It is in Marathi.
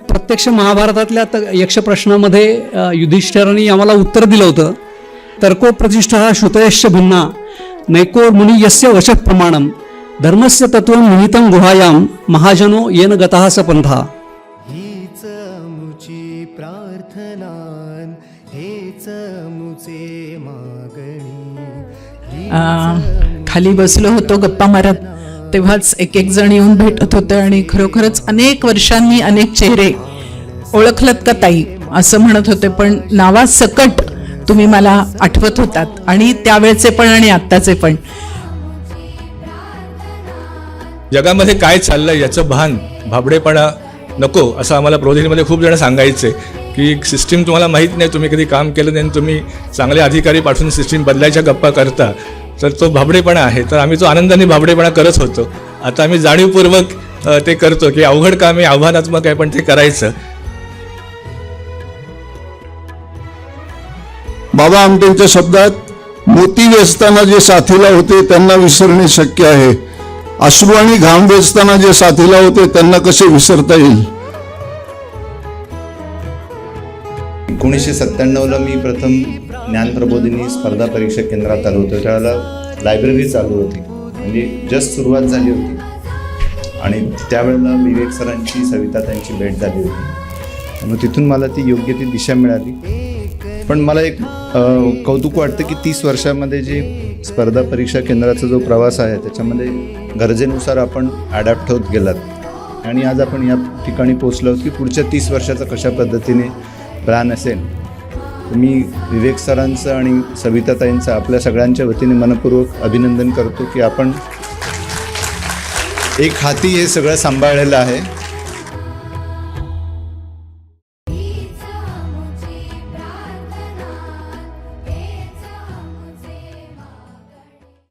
प्रत्यक्ष महाभारतातल्या यक्ष प्रश्नामध्ये युधिष्ठिरांनी आम्हाला उत्तर दिलं होतं. तर्को प्रतिष्ठा श्रुतयश्च भिन्ना नैको मुनी यस्य वशः प्रमाणम धर्मस्य तत्वं निहितं गुहायां महाजनो येन गतः स पंथा. हीच मुची प्रार्थना हेच मुचे मागणी. खाली बसलो होतो गप्पा मारत, तेव्हाच एक एक जण येऊन भेटत होते आणि खरोखरच अनेक वर्षांनी अनेक चेहरे ओळखलत का ताई असं म्हणत होते, पण नावासकट तुम्ही मला आठवत होतात आणि त्यावेळचे पण आणि आत्ताचे पण. जगामध्ये काय चाललंय याचं भान, भाबडेपणा नको असं आम्हाला प्रोजेक्टमध्ये खूप जण सांगायचे की सिस्टीम तुम्हाला माहीत नाही, तुम्ही कधी काम केलं नाही, तुम्ही चांगले अधिकारी पाठवून सिस्टीम बदलायच्या गप्पा करता, तर तो भाबडेपणा आहे. तर आम्ही तो आनंदाने भाबडेपणा करत होतो. आता आम्ही जाणीवपूर्वक ते करतो की अवघड काम आहे, आव्हानात्मक आहे, पण ते करायचं. बाबा आमटेंच्या शब्दात मोती वेचताना जे साथीला होते त्यांना विसरणे शक्य आहे, अश्रू आणि घाम वेचताना जे साथीला होते त्यांना कसे विसरता येईल. 1997ला मी प्रथम ज्ञान प्रबोधिनी स्पर्धा परीक्षा केंद्रात आलो होतो. त्यावेळेला लायब्ररी चालू होती, म्हणजे जस्ट सुरुवात झाली होती आणि त्यावेळेला विवेक सरांची सविता त्यांची भेट झाली होती. मग तिथून मला ती योग्य ती दिशा मिळाली. पण मला एक कौतुक वाटतं की 30 वर्षामध्ये जे स्पर्धा परीक्षा केंद्राचा जो प्रवास आहे त्याच्यामध्ये गरजेनुसार आपण ॲडॅप्ट होत गेलात आणि आज आपण या ठिकाणी पोचलो आहोत की पुढच्या 30 वर्षाचा कशा पद्धतीने प्लॅन असेल. मी विवेक सरांचं आणि सविताताईंचं आपल्या सगळ्यांच्या वतीने मनपूर्वक अभिनंदन करतो की आपण एक हाती हे सगळं सांभाळलेलं आहे.